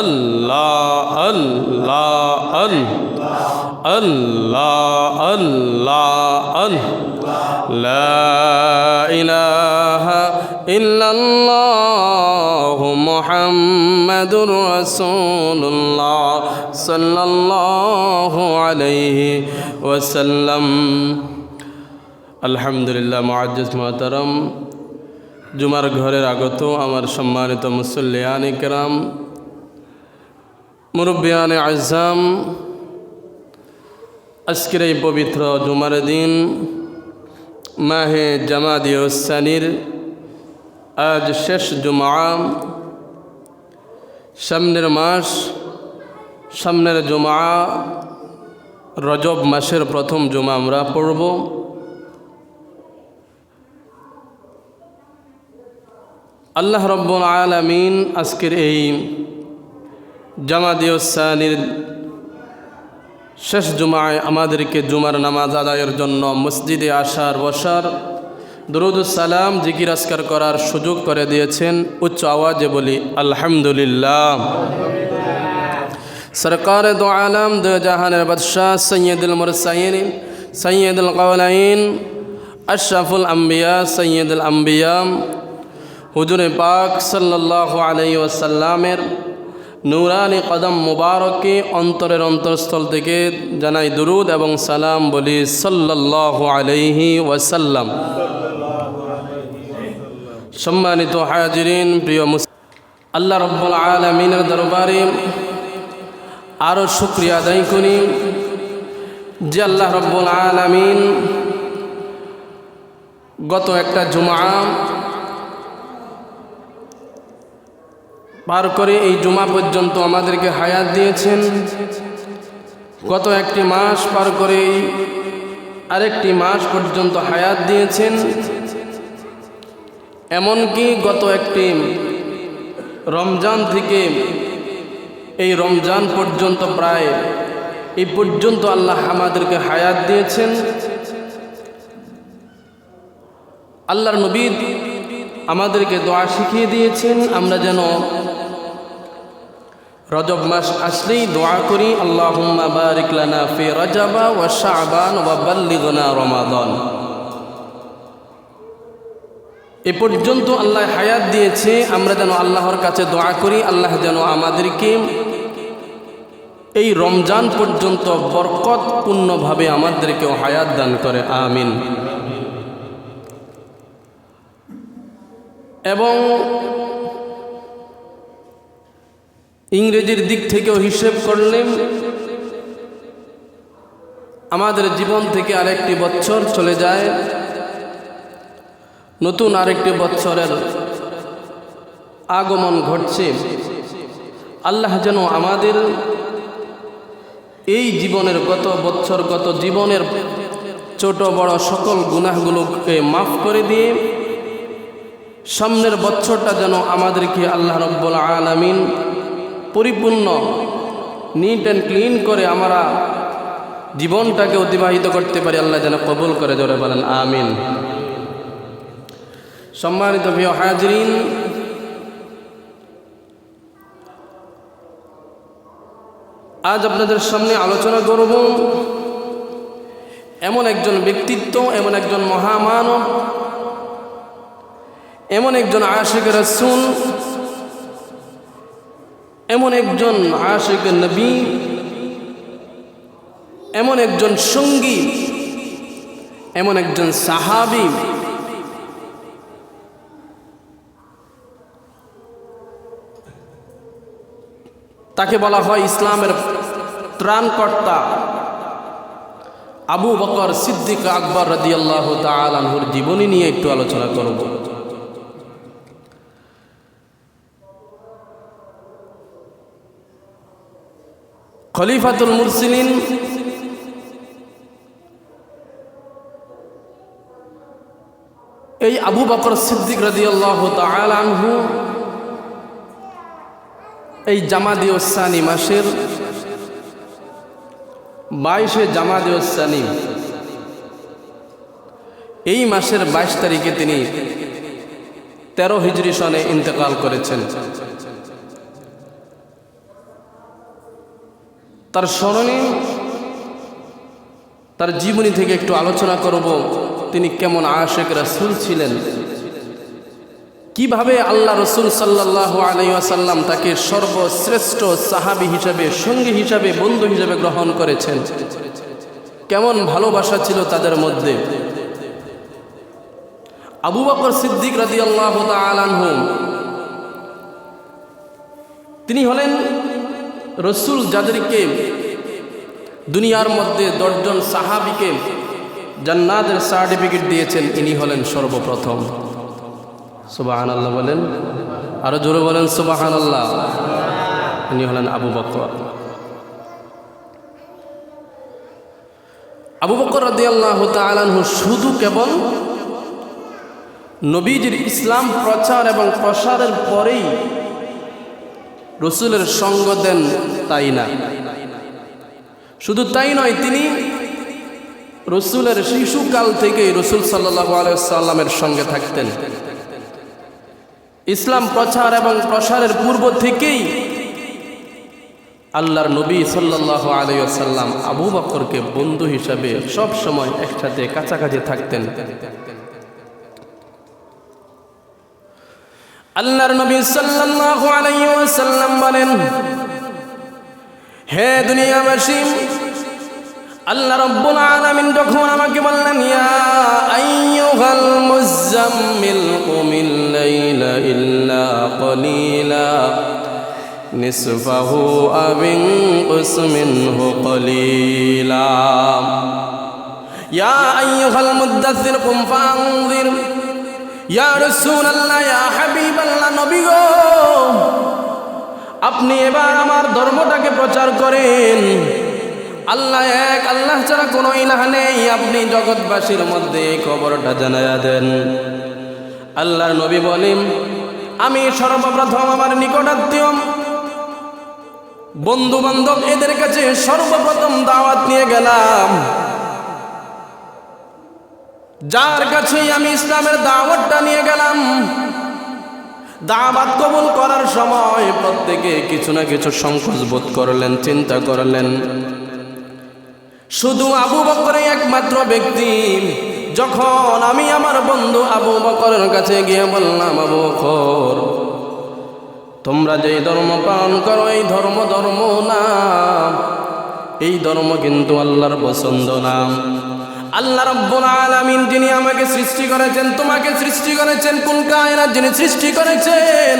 আল্লাহ আল্লাহ আল্লাহ আল্লাহ লা ইলাহা ইল্লাল্লাহু মুহাম্মাদুর রাসূলুল্লাহ সাল্লাল্লাহু আলাইহি ওয়াসাল্লাম। আলহামদুলিল্লাহ, মুআজ্জিজ মুহতারাম, জুমার ঘরের আগত আমার সম্মানিত মুসল্লিয়ান কিরাম, মুরব্বিয়ান আযম, আজকের এই পবিত্র জুমার দিন মাহে জামাদিউস সানির আজ শেষ জুমা। সামনের মাস, সামনের জুমা রজব মাসের প্রথম জুমা আমরা পড়ব। আল্লাহ রাব্বুল আলামিন আজকের এই জামাদিউস সানির শেষ জুমায় আমাদেরকে জুমার নামাজ আদায়ের জন্য মসজিদে আসার, বসার, দরুদ সালাম, জিকির আজকার করার সুযোগ করে দিয়েছেন। উচ্চ আওয়াজে বলি আলহামদুলিল্লাহ। সরকার দো আলম, দো জাহানের বাদশাহ, সৈয়দুল মুরসালিন, সৈয়দুল কওলাইন, আশরাফুল আম্বিয়া, সৈয়দুল আম্বিয়া, হুজুরে পাক সাল্লাল্লাহু আলাইহি ওয়াসাল্লামের নূরানি কদম মুবারকে অন্তরের অন্তরস্থল থেকে জানাই দুরুদ এবং সালাম, বলি সাল্লাল্লাহু আলাইহি ওয়াসাল্লাম। সম্মানিত হাজিরিন, প্রিয় আল্লাহ রাব্বুল আলামিনের দরবারে আরও শুকরিয়া আদায় করি যে আল্লাহ রাব্বুল আলামিন গত একটা জুমা পার করে এই জুমা পর্যন্ত আমাদেরকে হায়াত দিয়েছেন। গত একটি মাস পার করে আরেকটি মাস পর্যন্ত হায়াত দিয়েছেন। এমনকি গত একটি রমজান থেকে এই রমজান পর্যন্ত প্রায় এই পর্যন্ত আল্লাহ আমাদেরকে হায়াত দিয়েছেন। আল্লাহর নবী আমাদেরকে দোয়া শিখিয়ে দিয়েছেন আমরা যেন রজব মাস আসলেই দোয়া করি, আল্লাহুম্মা বারিক লানা ফি রজবা ওয়া শাবান ওয়া বাল্লিগনা রমাদান। এ পর্যন্ত আল্লাহ হায়াত দিয়েছে, আমরা যেন আল্লাহর কাছে দোয়া করি আল্লাহ যেন আমাদেরকে এই রমজান পর্যন্ত বরকতপূর্ণভাবে আমাদেরকেও হায়াত দান করে, আমিন। এবং ইংরেজির দিক থেকেও হিসেব করলেন আমাদের জীবন থেকে আরেকটি বছর চলে যায়, নতুন আরেকটি বছরের আগমন ঘটছে। আল্লাহ যেন আমাদের এই জীবনের গত বছর, গত জীবনের ছোট বড় সকল গুনাহগুলোকে মাফ করে দিয়ে সামনের বছরটা যেন আমাদেরকে আল্লাহ রাব্বুল আলামিন পরিপূর্ণ নিট অ্যান্ড ক্লিন করে আমরা জীবনটাকে অতিবাহিত করতে পারি, আল্লাহ যেন কবুল করে, জোরে বলেন আমিন। সম্মানিত প্রিয় হাজিরিন, আজ আপনাদের সামনে আলোচনা করব এমন একজন ব্যক্তিত্ব, এমন একজন মহামানব, এমন একজন আশিক রাসূল, এমন একজন আশিক নবী, এমন একজন সঙ্গী, এমন একজন সাহাবী, তাকে বলা হয় ইসলামের ত্রাণকর্তা আবু বকর সিদ্দিক আকবর রাদিয়াল্লাহু তাআলা আনহুর জীবনী নিয়ে একটু আলোচনা করব। খলিফাতুল মুরসালিন এই আবু বকর সিদ্দিক রাদিয়াল্লাহু তাআলা আনহু এই জামাদিউস সানি মাসের 22 জামাদিউস সানি, এই মাসের 22 তারিখে তিনি 13 হিজরি সনে ইন্তেকাল করেছেন। তার স্মরণে তার জীবনী থেকে একটু আলোচনা করব। তিনি কেমন আশিক রাসূল ছিলেন, কিভাবে আল্লাহ রসুল সাল্লাল্লাহু আলাইহি ওয়াসাল্লাম তাকে সর্বশ্রেষ্ঠ সাহাবী হিসাবে, সঙ্গী হিসাবে, বন্ধু হিসাবে গ্রহণ করেছেন, কেমন ভালোবাসা ছিল তাদের মধ্যে। আবু বকর সিদ্দিক রাদিয়াল্লাহু তাআলা আনহু, তিনি হলেন রসুল যাদেরকে দুনিয়ার মধ্যে 10 জন সাহাবীকে জান্নাতের সার্টিফিকেট দিয়েছেন, ইনি হলেন সর্বপ্রথম। সুবহানাল্লাহ বলেন, আরো জোরে বলেন সুবহানাল্লাহ। ইনি হলেন আবু বকর। আবু বকর রাদিয়াল্লাহু তাআলা আনহু শুধু কেবল নবীজির ইসলাম প্রচার এবং প্রসারের পরেই রসুলের সঙ্গ দেন তাই না, শুধু তাই নয়, তিনি রসুলের শিশুকাল থেকেই রসুল সাল্লাল্লাহু আলাইহি ওয়াসাল্লামের সঙ্গে থাকতেন। ইসলাম প্রচার এবং প্রসারের পূর্ব থেকেই আল্লাহর নবী সাল্লাল্লাহু আলাইহি ওয়াসাল্লাম আবু বকরকে বন্ধু হিসাবে সব সময় একসাথে কাছাকাছি থাকতেন। আল্লাহর নবী সাল্লাল্লাহু আলাইহি ওয়াসাল্লাম বলেন, হে দুনিয়াবাসী, আল্লাহ রাব্বুল আলামিন যখন আমাকে বললেন, ইয়া আইয়ুহাল মুযাম্মিল কুমিল লাইলা ইল্লা কলিলা নিসফাহু আও ইনকুস মিনহু কলিলা, ইয়া আইয়ুহাল মুদ্দাসসির কুম ফাআনযির, ইয়া রাসূলুল্লাহ, ইয়া হাবিবাল্লাহ, নবী গো, আপনি এবার আমার ধর্মটাকে প্রচার করেন। আল্লাহ এক, আল্লাহ ছাড়া কোনো ইলাহ নেই, আপনি জগৎবাসীর মধ্যে এই খবরটা জানায়া দেন। আল্লাহর নবী বলেন, আমি সর্বপ্রথম আমার নিকটাত্মীয় বন্ধু বান্ধব এদের কাছে সর্বপ্রথম দাওয়াত নিয়ে গেলাম। যার কাছেই আমি ইসলামের দাওয়াতটা নিয়ে গেলাম, দাওয়াত কবুল করার সময় প্রত্যেকে কিছু না কিছু সংকোচ বোধ করলেন, চিন্তা করলেন। শুধু আবু বকরই একমাত্র ব্যক্তি, যখন আমি আমার বন্ধু আবু বকরের কাছে গিয়ে বললাম, আবু বকর, তোমরা যে ধর্ম পালন করো এই ধর্ম না, এই ধর্ম কিন্তু আল্লাহর পছন্দ না। আল্লাহ রাব্বুল আলামিন যিনি আমাকে সৃষ্টি করেছেন, তোমাকে সৃষ্টি করেছেন, কোন কায়নাত যিনি সৃষ্টি করেছেন,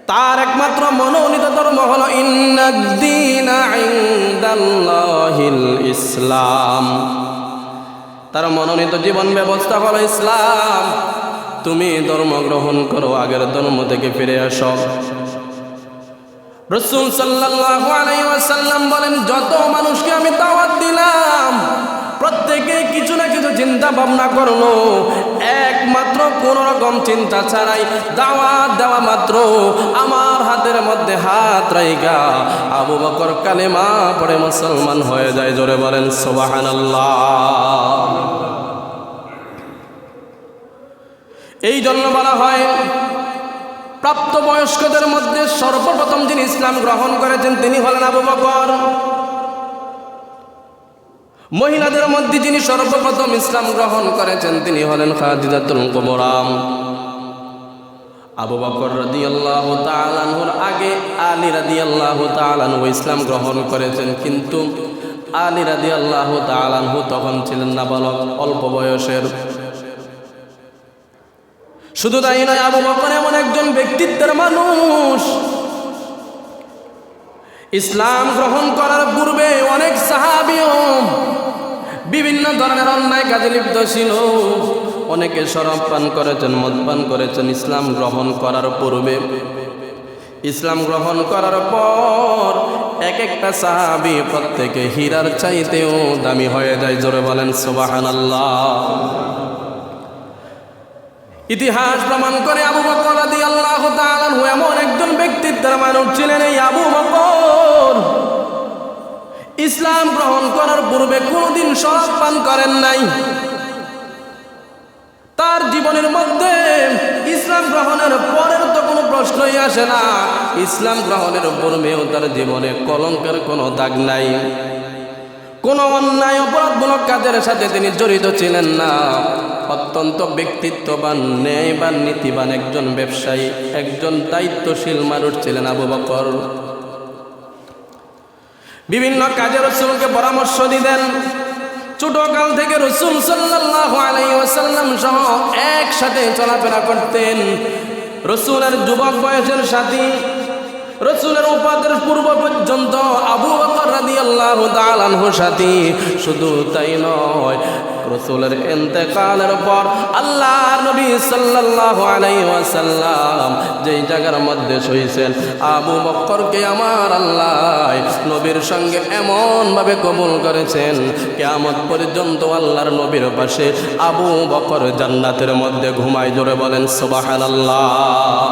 তার একমাত্র মনোনীত ধর্ম হলো ইন্নাদ-দীনা ইনদাল্লাহিল ইসলাম। তার মনোনীত জীবন ব্যবস্থা হলো ইসলাম। তুমি ধর্ম গ্রহণ করো, আগের ধর্ম থেকে ফিরে আসো। রাসূল সাল্লাল্লাহু আলাইহি ওয়াসাল্লাম বলেন, যত মানুষকে আমি দাওয়াত দিলাম প্রত্যেকে কিছু না কিছু চিন্তা ভাবনা করলো, একমাত্র কোন রকম চিন্তা ছাড়াই দাওয়াত দেওয়া মাত্র আমার হাতের মধ্যে হাত রাইখা আবু বকর কালেমা পড়ে মুসলমান হয়ে যায়। জোরে বলেন সুবহানাল্লাহ। এই জন্য বলা হয়, প্রাপ্তবয়স্কদের মধ্যে সর্বপ্রথম যিনি ইসলাম গ্রহণ করেছেন তিনি হলেন আবু বকর। মহিলাদের মধ্যে যিনি সর্বপ্রথম ইসলাম গ্রহণ করেছেন তিনি হলেন খাদিজাতুল কুবরা। আবু বকর রাদিয়াল্লাহু তাআলা আনহুর আগে আলী রাদিয়াল্লাহু তাআলা আনহু ইসলাম গ্রহণ করেছেন, কিন্তু আলী রাদিয়াল্লাহু তাআলা আনহু তখন ছিলেন নাবালক, অল্প বয়সের। শুধু তাই নয়, আবু বকর এমন একজন ব্যক্তিত্বের মানুষ, ইসলাম গ্রহণ করার পূর্বে অনেক সাহাবীও বিভিন্ন ধরনের অন্যায় কাজে লিপ্ত ছিল। অনেকে শরাব পান করেছেন, মদ পান করেছেন ইসলাম গ্রহণ করার পূর্বে। ইসলাম গ্রহণ করার পর এক একটা সাহাবী প্রত্যেকে হীরার চাইতেও দামি হয়ে যায়। জোরে বলেন সুবহানাল্লাহ। ইতিহাস প্রমাণ করে আবু বকর রাদিয়াল্লাহু তাআলা আনহু এমন একজন ব্যক্তিত্বের মানুষ ছিলেন। এই আবু বকর ইসলাম গ্রহণ করার পূর্বে কোনদিন শরাব পান করেন নাই। তার জীবনের মধ্যে ইসলাম গ্রহণের পরের তো কোনো প্রশ্নই আসে না ইসলাম গ্রহণের পূর্বেও তার জীবনে কলঙ্কের কোনো দাগ নাই, কোনো অন্যায় অপরাধমূলক কাজের সাথে তিনি জড়িত ছিলেন না। অত্যন্ত ব্যক্তিত্ববান, ন্যায়বান, নীতিবান একজন ব্যবসায়ী, একজন দায়িত্বশীল মানুষ ছিলেন আবু বকর। বিভিন্ন কাজে রাসূলকে পরামর্শ দিতেন। ছোটকাল থেকে রাসূল সাল্লাল্লাহু আলাইহি ওয়াসাল্লাম সহ একসাথে চলাফেরা করতেন। রাসূলের যুবক বয়সের সাথী, রাসূলের ওফাতের পূর্ব পর্যন্ত আবু বকর রাদিয়াল্লাহু তাআলা আনহু সাথী। শুধু তাই নয়, রাসূলের ইন্তেকালের পর আল্লাহর নবী সাল্লাল্লাহু আলাইহি ওয়াসাল্লাম যেই জায়গার মধ্যে শুয়েছেন, আবু বকরকে আমার আল্লাহ নবীর সঙ্গে এমন ভাবে কবুল করেছেন, কিয়ামত পর্যন্ত আল্লাহর নবীর পাশে আবু বকর জান্নাতের মধ্যে ঘুমায়। জোরে বলেন সুবহানাল্লাহ।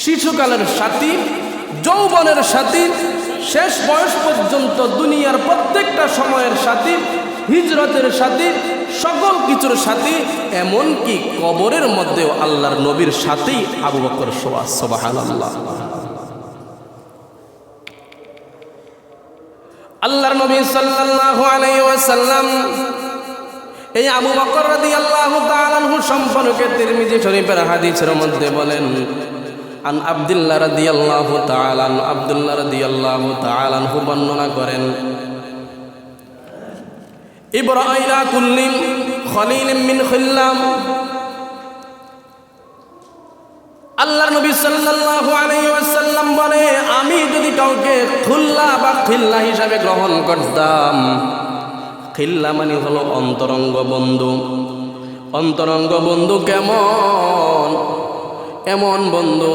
শিশুকালের সাথী, যৌবনের সাথী, শেষ বয়স পর্যন্ত দুনিয়ার প্রত্যেকটা সময়ের সাথী, হিজরতের সাথী, সকল কিছুর সাথী, এমনকি কবরের মধ্যেও আল্লাহর নবীর সাথেই আবু বকর শোয়া। সুবহানাল্লাহ। আল্লাহর নবী সাল্লাল্লাহু আলাইহি ওয়াসাল্লাম এই আবু বকর রাদিয়াল্লাহু তাআলা আনহু সম্পর্কে তিরমিজি শরীফের হাদিসের মধ্যে বলেন, আন আব্দুল্লাহ রাদিয়াল্লাহু তাআলা আনহু, আব্দুল্লাহ রাদিয়াল্লাহু তাআলা আনহু বর্ণনা করেন, ইব্রাইলা কুল্লিম খলিলিম মিন খিল্লাম। আল্লাহর নবী সাল্লাল্লাহু আলাইহি ওয়াসাল্লাম বলে, আমি যদি কাউকে খুল্লা বা খিল্লা হিসাবে গ্রহণ করতাম, খিল্লা মানে হলো অন্তরঙ্গ বন্ধু। অন্তরঙ্গ বন্ধু কেমন? এমন বন্ধু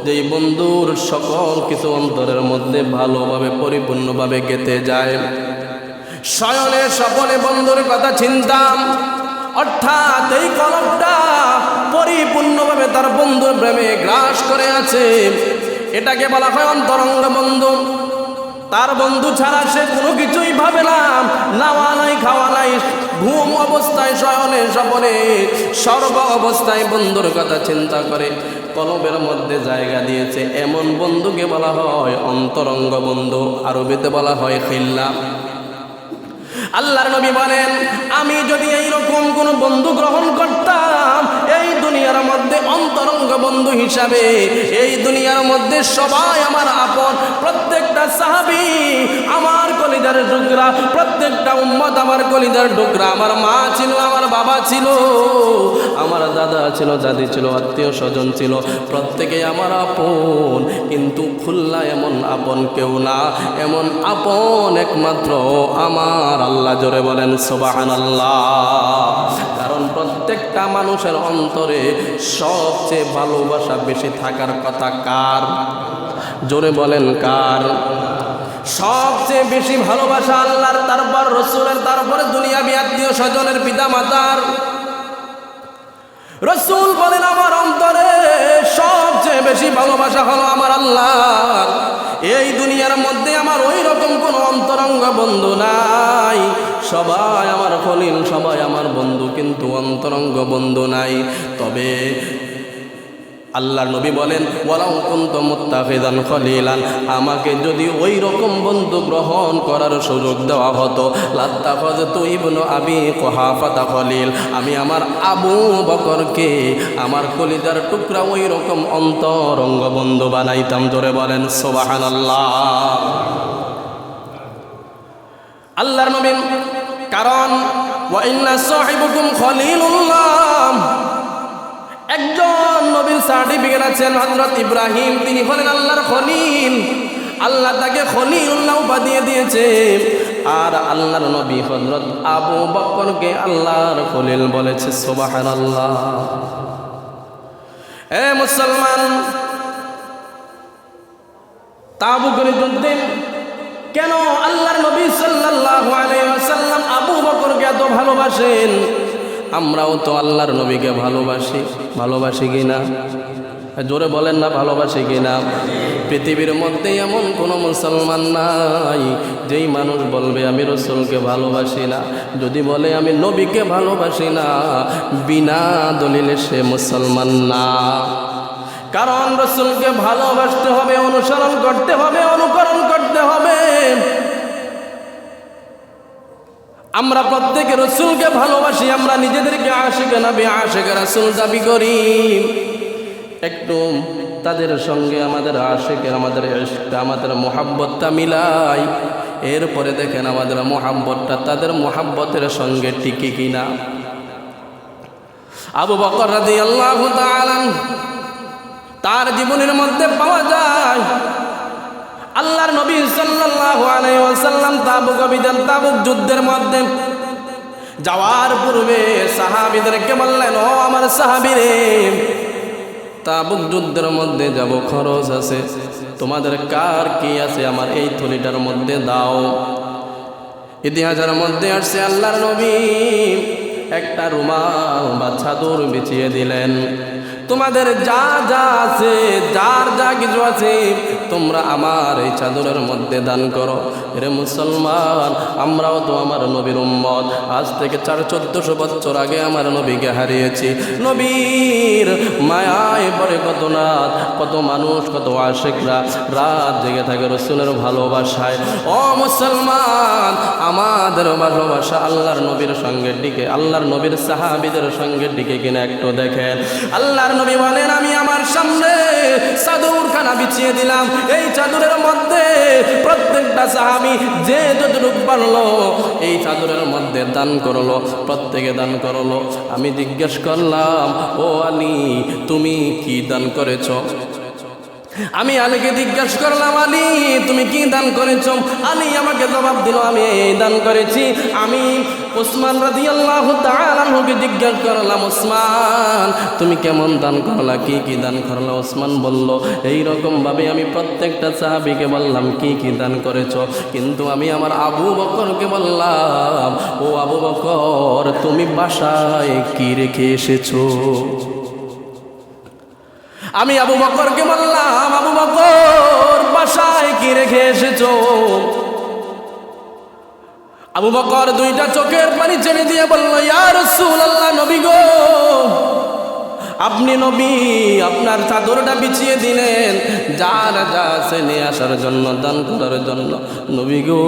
যেই বন্ধুর সকল কিছু অন্তরের মধ্যে ভালোভাবে পরিপূর্ণভাবে গেঁথে যায়। শয়নে স্বপনে বন্ধুর কথা চিন্তাম, অর্থাৎ এই কলবটা পরিপূর্ণভাবে তার বন্ধুর প্রেমে গ্রাস করে আছে, এটাকে বলা হয় অন্তরঙ্গ বন্ধু। তার বন্ধু ছাড়া সে কোনো কিছুই ভাবে না, নাওয়া নাই, খাওয়া নাই, ঘুম অবস্থায়, শয়নে স্বপনে, সর্ব অবস্থায় বন্ধুর কথা চিন্তা করে, কলবের মধ্যে জায়গা দিয়েছে। এমন বন্ধুকে বলা হয় অন্তরঙ্গ বন্ধু, আরবিতে বলা হয় খিল্লা। আল্লাহর নবী বলেন, আমি যদি এইরকম কোন বন্ধু গ্রহণ করতাম এই দুনিয়ার মধ্যে অন্তরঙ্গ বন্ধু হিসাবে, এই দুনিয়ার মধ্যে সবাই আমার আপন, প্রত্যেকটা সাহাবী আমার কলিজার টুকরা, প্রত্যেকটা উম্মত আমার কলিজার টুকরা। আমার মা ছিল, আমার বাবা ছিল, আমার দাদা ছিল, দাদি ছিল, আত্মীয় স্বজন ছিল, প্রত্যেকেই আমার আপন। কিন্তু খুল্লা এমন আপন কেউ না, এমন আপন একমাত্র আমার আল্লাহ। জোরে বলেন সুবহানাল্লাহ। কারণ প্রত্যেকটা মানুষের অন্তরে সবচেয়ে ভালোবাসা বেশি থাকার কথা কার? জোরে বলেন কার? সবচেয়ে বেশি ভালোবাসা আল্লাহর, তারপর রাসূলের, তারপরে দুনিয়াবি আত্মীয় স্বজনের, পিতা মাতার। রাসূল বলেন, আমার অন্তরে সবচেয়ে বেশি ভালোবাসা হলো আমার আল্লাহর। এই দুনিয়ার মধ্যে আমার ওই রকম কোনো অন্তরঙ্গ বন্ধু নাই। সবাই আমার খলিল, সবাই আমার বন্ধু, কিন্তু অন্তরঙ্গ বন্ধু নাই। তবে আল্লাহর নবী বলেন, ওয়ালাউ কুনতু মুত্তাখিযান খলিলান, আমাকে যদি ওই রকম বন্ধু গ্রহণ করার সুযোগ দেওয়া হতো, লাত্তাখাযতু ইবনু আবি কুহাফা খলিল, আমি আমার আবু বকরকে আমার কলিজার টুকরা ওই রকম অন্তরঙ্গ বন্ধু বানাইতাম। জোরে বলেন সুবহানাল্লাহ। আল্লাহর নবী, কারণ ওয়া ইন্না সাহিবুকুম খলিলুল্লাহ, একজন নবীর সার্টিফিকেট আছেন হযরত ইব্রাহিম, তিনি হলেন আল্লাহর খলিল। আল্লাহ তাকে খলিলুল্লাহ উপাধি দিয়েছে। আর আল্লাহর নবী হযরত আবু বকরকে আল্লাহর খলিল বলেছে। সুবহানাল্লাহ। এ মুসলমান, তাবুকের যুদ্ধে কেন আল্লাহর নবী সাল্লাল্লাহু আলাইহি ওয়াসাল্লাম আবু বকরকে এত ভালোবাসেন? আমরাও তো আল্লাহর নবীকে ভালোবাসি, ভালোবাসি কিনা? জোরে বলেন না, ভালোবাসি কিনা? পৃথিবীর মধ্যে এমন কোনো মুসলমান নাই যেই মানুষ বলবে আমি রাসূলকে ভালোবাসি না। যদি বলে আমি নবীকে ভালোবাসি না, বিনা দলিলে সে মুসলমান না। কারণ রাসূলকে ভালোবাসতে হবে, অনুসরণ করতে হবে, অনুকরণ করতে হবে। আমরা প্রত্যেকে রাসূলকে ভালোবাসি, আমরা নিজেদেরকে আশিক নবী, আশিক রাসূল দাবি করি। একটু তাদের সঙ্গে আমাদের আশিকের, আমাদের ইশক, আমাদের মোহাব্বতটা মিলাই, এরপরে দেখেন আমাদের মোহাব্বতটা তাদের মোহাব্বতের সঙ্গে টিকে কিনা। আবু বকর রাদিয়াল্লাহু তাআলা তার জীবনের মধ্যে পাওয়া যায় আল্লাহর নবী সাল্লাল্লাহু আলাইহি ওয়াসাল্লাম তাবুক যুদ্ধের মধ্যে যাওয়ার পূর্বে সাহাবীদেরকে বললেন, ও আমার সাহাবীরে, তাবুক যুদ্ধের মধ্যে যাব, খরচ আছে, তোমাদের কার কি আছে আমার এই থলিটার মধ্যে দাও। ইতিহাসের মধ্যে আসছে আল্লাহর নবী একটা রুমাল বা চাদর বিছিয়ে দিলেন, তোমাদের যা যা আছে, যার যা কিছু আছে, তোমরা আমার এই চাদরের মধ্যে দান করো। রে মুসলমান, আমরাও তো আমার নবীর উম্মত। আজ থেকে 1400 বছর আগে আমার নবীকে হারিয়েছি। নবীর মায়ায় পড়ে কত রাত, কত মানুষ, কত আশিকরা রাত জেগে থাকে রাসূলের ভালোবাসায়। ও মুসলমান, আমাদের ভালোবাসা আল্লাহর নবীর সঙ্গে টিকে, আল্লাহর নবীর সাহাবীদের সঙ্গে টিকে কিনা একটু দেখেন। আল্লাহর নবী বলেন, আমি আমার সামনে চাদরখানা বিছিয়ে দিলাম, এই চাদরের মধ্যে প্রত্যেকটা সাহাবী যে যতটুকু পারলো এই চাদরের মধ্যে দান করলো, প্রত্যেকে দান করলো। আমি জিজ্ঞেস করলাম, ও আলী, তুমি কি দান করেছো? আমি আলীকে জিজ্ঞাসা করলাম, আলী তুমি কি দান করেছো? আলী আমাকে জবাব দিল, আমি এই দান করেছি। আমি উসমান রাদিয়াল্লাহু তাআলা আনহুকে জিজ্ঞাসা করলাম, উসমান তুমি কেমন দান করলা, কি কি দান করলা? উসমান বলল, এই রকম ভাবে আমি প্রত্যেকটা সাহাবীকে বললাম কি কি দান করেছো, কিন্তু আমি আমার আবু বকরকে বললাম, ও আবু বকর তুমি বাসায় কি রেখে এসেছো? আমি আবু বকরকে বললাম, আবু বকর বাসায় কি রেখে এসেছো? আবু বকর দুইটা চোখের পানি ছেড়ে দিয়ে বলল, ইয়া রাসূলুল্লাহ, নবী গো, আপনি নবী, আপনার চাদরটা বিছিয়ে দিলেন যার যা আছে নিয়ে আসার জন্য, দান করার জন্য। নবী গো,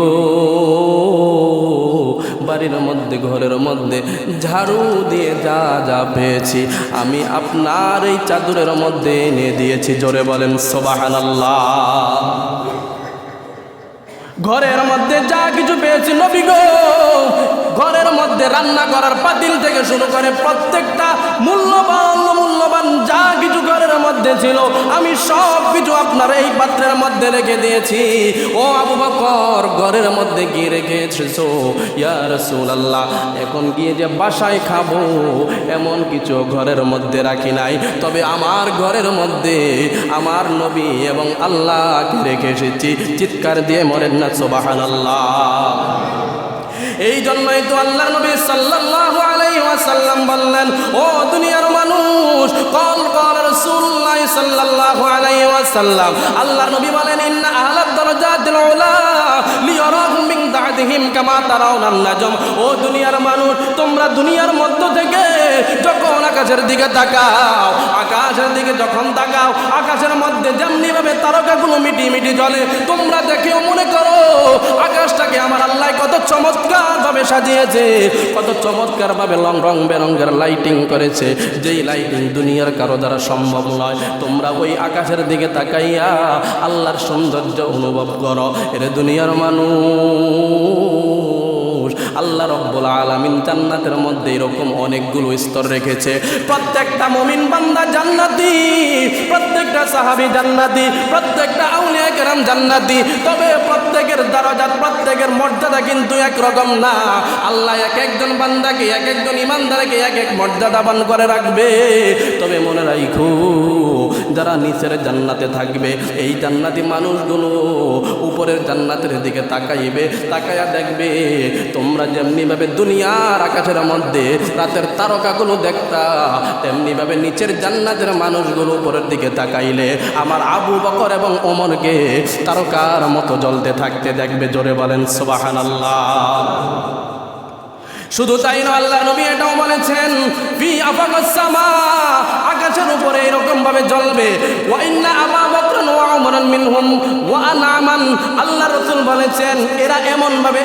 বাড়ির মধ্যে, ঘরের মধ্যে ঝাড়ু দিয়ে যা যা পেয়েছি আমি আপনার এই চাদরের মধ্যে এনে দিয়েছি। জোরে বলেন সুবহানাল্লাহ। ঘরের মধ্যে যা কিছু পেয়েছি নবী গো, ঘরের মধ্যে রান্না করার পাতিল থেকে শুরু করে প্রত্যেকটা মূল্যবান যা কিছু ঘরের মধ্যে ছিল আমি সব কিছু আপনার এই পাত্রের মধ্যে রেখে দিয়েছি। ও আবু বকর, ঘরের মধ্যে গিয়ে রেখে এসেছো? ইয়া রাসূলুল্লাহ, এখন গিয়ে যে বাসায় খাবো এমন কিছু ঘরের মধ্যে রাখি নাই, তবে আমার ঘরের মধ্যে আমার নবী এবং আল্লাহকে রেখে এসেছি। চিৎকার দিয়ে মরেন না সুবহানাল্লাহ। এই জন্যই তো আল্লাহ নবী সাল্লাল্লাহু আলাইহি ওয়াসাল্লাম বললেন, ও দুনিয়ার মানুষ, কল রাসূলুল্লাহ সাল্লাল্লাহু আলাইহি ওয়াসাল্লাম, আল্লাহ নবী বলেন, ইন্না আহলাদ দারাজাতিল উলা লিয়ারাহুম মিন দা'দিহিম কামা তারাউনান নাজম। ও দুনিয়ার মানুষ, তোমরা দুনিয়ার মধ্য থেকে যখন আকাশের দিকে তাকাও, আকাশের দিকে যখন তাকাও, আকাশের মধ্যে যেমনি ভাবে তারকাগুলো মিটি মিটি জ্বলে, তোমরা দেখেও মনে করো আকাশটাকে আমার আল্লাহ কত চমৎকার ভাবে সাজিয়েছে, কত চমৎকার ভাবে রং বেরঙের লাইটিং করেছে, যেই লাইটিং দুনিয়ার কারো দ্বারা সম্ভব নয়। তোমরা ওই আকাশের দিকে তাকাইয়া আল্লাহর সৌন্দর্য অনুভব করো। এর দুনিয়ার মানুষ, আল্লাহ রাব্বুল আলামিন জান্নাতের মধ্যে এরকম অনেকগুলো স্তর রেখেছে। প্রত্যেকটা মুমিন বান্দা জান্নাতি, প্রত্যেকটা সাহাবী জান্নাতি, প্রত্যেকটা আউলিয়া কেরাম জান্নাতি, তবে প্রত্যেকের দরজাত, প্রত্যেকের মর্যাদা কিন্তু একরকম না। আল্লাহ এক একজন বান্দাকে, এক একজন ইমানদারকে এক এক মর্যাদাবান করে রাখবে। তবে মনে রাখো, যারা নিচের জান্নাতে থাকবে, এই জান্নাতি মানুষগুলো উপরের জান্নাতের দিকে তাকাইবে, তাকায়া দেখবে তোমরা যেমনি ভাবে দুনিয়ার আকাশের মধ্যে রাতের তারকাগুলো দেখতা, তেমনি ভাবে নিচের জান্নাতের মানুষগুলো উপরের দিকে তাকাইলে আমার আবু বকর এবং ওমরকে তারকার মতো জ্বলতে থাকতে দেখবে। জোরে বলেন সুবহানাল্লাহ। শুধু তাই নয়, আল্লাহ নবী এটাও বলেছেন ফি আফাকাস সামা, আকাশের উপরে এরকম ভাবে জ্বলবে। ওয়া ইন্না আবু বকর ওয়া উমরান মিনহুম ওয়া আনামান, আল্লাহ রাসূল বলেছেন এরা এমন ভাবে,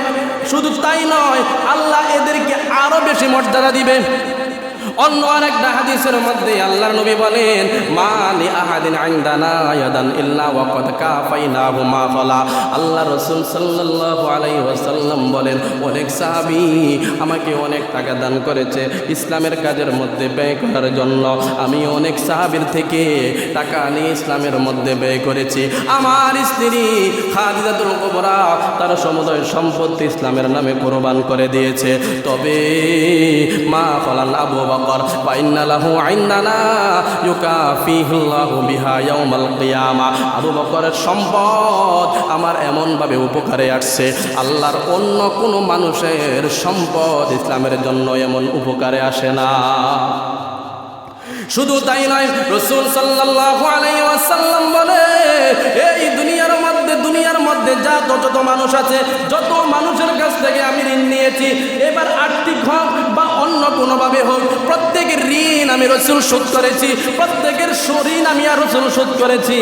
শুধু তাই নয় আল্লাহ এদেরকে আরো বেশি মর্যাদা দিবে। অন্য আরেকটা হাদিসের মধ্যে আল্লাহর নবী বলেন মা লি আহাদিন ইনদানা ইয়াদান ইল্লা ওয়া ক্বাদ কাফাইনাহু মা ফালা। আল্লাহ রাসূল সাল্লাল্লাহু আলাইহি ওয়াসাল্লাম বলেন অনেক সাহাবী আমাকে অনেক টাকা দান করেছে ইসলামের কাজের মধ্যে ব্যয় করার জন্য, আমি অনেক সাহাবীর থেকে টাকা নিয়ে ইসলামের মধ্যে ব্যয় করেছি। আমার স্ত্রী খাদিজাতুল কুবরা তার সমুদয় সম্পত্তি ইসলামের নামে কুরবান করে দিয়েছে। তবে মা ফালান আবু বকর ফাইন্না লাহু ইনদানা ইউকাফিহুল্লাহু বিহা ইয়াউমাল কিয়ামা। আবু বকরের সম্পদ আমার এমন ভাবে উপকারে আসছে, আল্লাহর অন্য কোনো মানুষের সম্পদ ইসলামের জন্য এমন উপকারে আসে না। শুধু তাই নয়, রাসূল সাল্লাল্লাহু আলাইহি ওয়াসাল্লাম বলে এই দুনিয়ার মধ্যে যত মানুষ আছে, যত মানুষের কাছ থেকে আমি ঋণ নিয়েছি, এবার আর্থিক হোক বা অন্য কোনোভাবে হোক, প্রত্যেকের ঋণ আমি রাসূল শোধ করেছি, প্রত্যেকের ঋণ আমি আর রাসূল শোধ করেছি।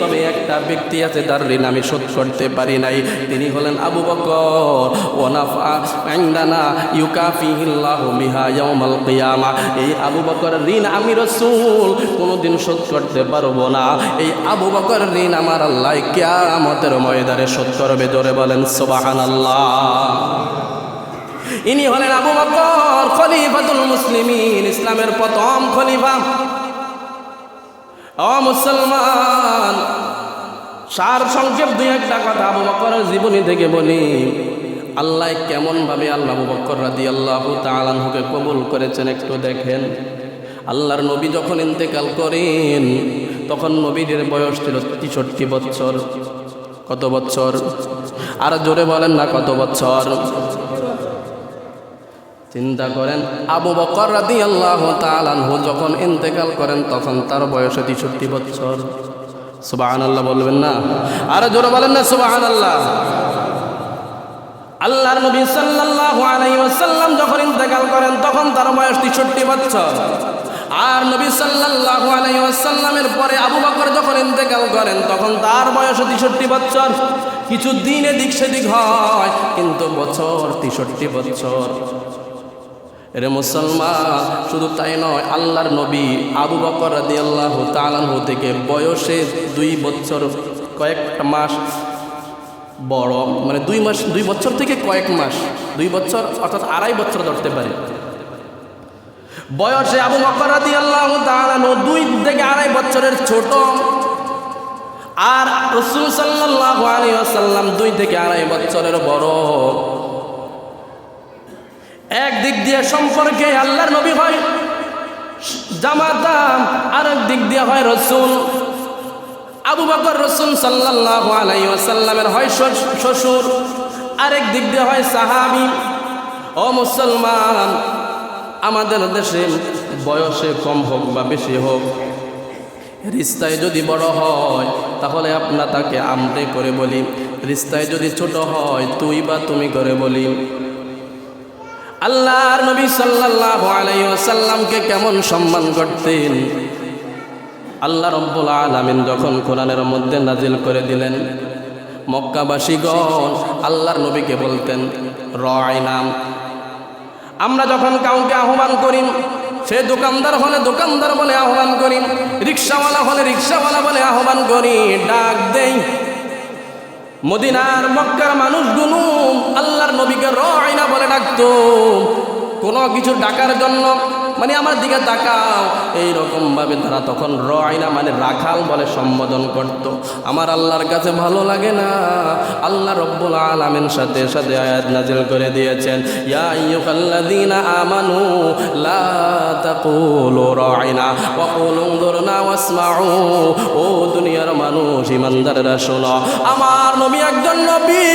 তবে একটা ব্যক্তি আছে যার ঋণ আমি শোধ করতে পারি নাই, তিনি হলেন আবু বকর। ওয়ানাফা ইনদানা ইউকাফিহিল্লাহু বিহা ইয়াউমাল কিয়ামা। এই আবু বকরের ঋণ আমি রাসূল কোনোদিন শোধ করতে পারবো না। এই আবু বকরের ঋণ আমার আল্লাহ কিয়ামতের ময়দানে শোধ করবে। জোরে বলেন সুবহানাল্লাহ। ইনি হলেন আবু বকর খলিফাতুল মুসলিমিন, ইসলামের প্রথম খলিফা। ও মুসলমান, সার সংক্ষেপ দুই একটা কথা আবু বকরের জীবনী থেকে বলি। আল্লাহ কেমন ভাবে আল্লাহ আবু বকর রাদিয়াল্লাহু তাআলা আনহুকে কবুল করেছেন একটু দেখেন। আল্লাহর নবী যখন ইন্তেকাল করেন তখন নবীর বয়স ছিল 63 বছর। কত বছর? আর জোরে বলেন না কত বছর? চিন্তা করেন, আবু বকর রাদিয়াল্লাহু তাআলা আনহু যখন ইন্তেকাল করেন তখন তার বয়স 63 বছর। সুবহানাল্লাহ বলবেন না? আর জোরে বলেন না সুবহানাল্লাহ। আল্লাহর নবী সাল্লাল্লাহু আলাইহি ওয়াসাল্লাম যখন ইন্তেকাল করেন তখন তার বয়স 63 বছর। আর নবী সাল্লাল্লাহু আলাইহি ওয়াসাল্লামের পরে আবু বকর যখন ইন্তেকাল করেন তখন তার বয়স 63 বছর। কিছু দিন এদিক সেদিক হয় কিন্তু বছর 63 বছর। এরে মুসলমান, শুধু তাই নয়, আল্লাহর নবী আবু বকর রাদিয়াল্লাহু তাআলা আনহু থেকে বয়সে 2 বছর কয়েকটা মাস বড়, মানে 2 বছর থেকে কয়েক মাস, 2 বছর অর্থাৎ 2.5 বছর ধরতে পারে বয়সে আবু বকর রাদিয়াল্লাহু তাআলা আনহু 2 থেকে 2.5 বছরের ছোট। আর রাসূল সাল্লাল্লাহু আলাইহি ওয়াসাল্লাম 2 থেকে 2.5 বছরের বড়। এক দিক দিয়ে সম্পর্কে আল্লাহর নবী হয় জামাতা, আরেক দিক দিয়ে হয় রাসূল। আবু বকর রাসূল সাল্লাল্লাহু আলাইহি ওয়াসাল্লামের হয় শ্বশুর, আরেক দিক দিয়ে হয় সাহাবী। ও মুসলমান, আমাদের দেশে বয়সে কম হোক বা বেশি হোক, রিস্তায় যদি বড় হয় তাহলে আপনা তাকে আমরে করে বলি, রিস্তায় যদি ছোট হয় তুই বা তুমি করে বলি। আল্লাহর নবী সাল্লাল্লাহু আলাইহি ওয়াসাল্লামকে কেমন সম্মান করতেন। আল্লাহ রাব্বুল আলামিন যখন কোরআনের মধ্যে নাজিল করে দিলেন, মক্কাবাসীগণ আল্লাহর নবীকে বলতেন রাইনা। আমরা যখন কাউকে আহ্বান করি, সে দোকানদার হলে দোকানদার বলে আহ্বান করি, রিকশাওয়ালা হলে রিকশাওয়ালা বলে আহ্বান করি, ডাক দেই। মদিনার মক্কার মানুষগুলো আল্লাহর নবীকে রাইনা বলে ডাকতো। কোনো কিছু ডাকার জন্য, মানে আমার দিকে তাকাও, এইরকম ভাবে তারা তখন রাইনা মানে রাখাল বলে সম্বোধন করত। আমার আল্লাহর কাছে ভালো লাগে না। আল্লাহ রাব্বুল আলামিন সাথে সাথে আয়াত নাজিল করে দিয়েছেন, ইয়া আইয়ুহাল্লাযীনা আমানু লা তাকুলু রাইনা ওয়া কুলু উনজুরনা ওয়াসমাউ। ও দুনিয়ার মানুষ ইমানদারেরা শোনো, আমার নবী একজন নবী,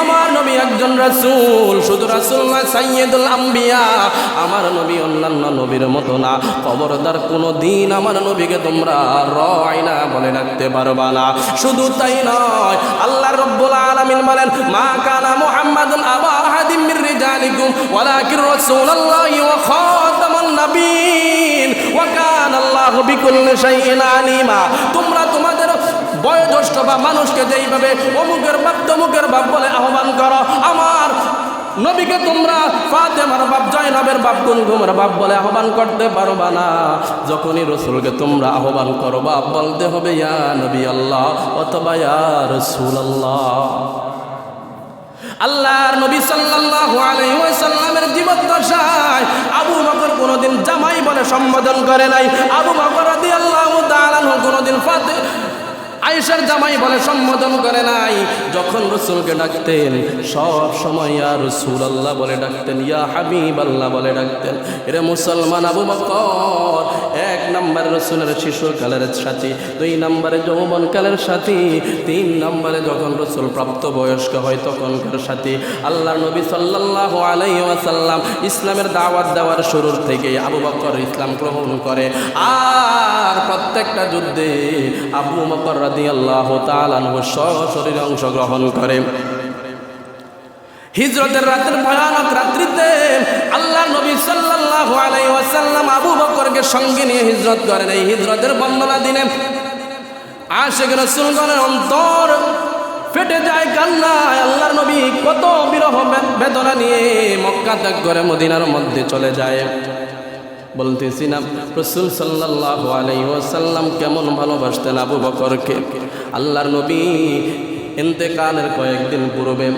আমার নবী একজন রাসূল, শুধু রাসূল নয় সাইয়্যিদুল আম্বিয়া। আমার নবী অন্যান্য নবীর মতো না, খবরদার কোনো দিন আমার নবীকে তোমরা রাইনা বলে রাখতে পারবা না। শুধু তাই নয়, আল্লাহ রাব্বুল আলামিন বলেন মা কানা মুহাম্মাদুন আবা আহাদিম মির রিজালিকুম ওয়ালাকিন রাসূলুল্লাহি ওয়া খাতামান নাবিয়্যিন ওয়া কানা আল্লাহু বিকুল্লি শাইইন আলিমা। তোমরা তোমাদের বয়োজ্যেষ্ঠ বা মানুষকে যেইভাবে অমুকের বাপ তমুকের বাপ বলে আহ্বান করো, আমার নবীকে তোমরা ফাতেমার বাপ, জয়নবের বাপ, কুলথুমের বাপ বলে আহ্বান করতে পারবা না। যখনই রাসূলকে তোমরা আহ্বান করবা বলতে হবে ইয়া নবী আল্লাহ অথবা ইয়া রাসূলুল্লাহ। আল্লাহর নবী সাল্লাল্লাহু আলাইহি ওয়াসাল্লামের জীবদ্দশায় আবু বকর কোনোদিন জামাই বলে সম্বোধন করে নাই। আবু বকর রাদিয়াল্লাহু তাআলা কোনোদিন আয়েশার জামাই বলে সম্বোধন করে নাই। যখন রাসূলকে ডাকতেন সব সময় ইয়া রাসূলুল্লাহ বলে ডাকতেন, ইয়া হাবিবাল্লাহ বলে ডাকতেন। এরে মুসলমান, আবু বকর এক নম্বরে রাসূলের শিশুকালের সাথী, দুই নম্বরে যৌবনকালের সাথী, তিন নম্বরে যখন রাসূল প্রাপ্তবয়স্ক হয় তখনকার সাথী। আল্লাহর নবী সাল্লাল্লাহু আলাইহি ওয়াসাল্লাম ইসলামের দাওয়াত দেওয়ার শুরুর থেকে আবু বকর ইসলাম গ্রহণ করে, আর প্রত্যেকটা যুদ্ধে আবু বকর রাদিয়াল্লাহু তাআলা আনহু সশরীরে অংশগ্রহণ করে। হিজরতের রাতের ভয়ানক রাত্রিতে আল্লাহ নবী সাল্লাল্লাহু আলাইহি ওয়াসাল্লাম আবু বকরকে সঙ্গে নিয়ে হিজরত করেন। এই হিজরতের বর্ণনা দিনে আশিক রাসূলগণের অন্তর ফেটে যায় কান্নায়। আল্লাহর নবী কত বিরহ বেদনা নিয়ে মক্কা ত্যাগ করে মদিনার মধ্যে চলে যায়। বলতেছি না রাসূল সাল্লাল্লাহু আলাইহি ওয়াসাল্লাম কেমন ভালোবাসতেন আবু বকরকে। আল্লাহর নবী ইন্তেকালের কয়েকদিন পূর্বে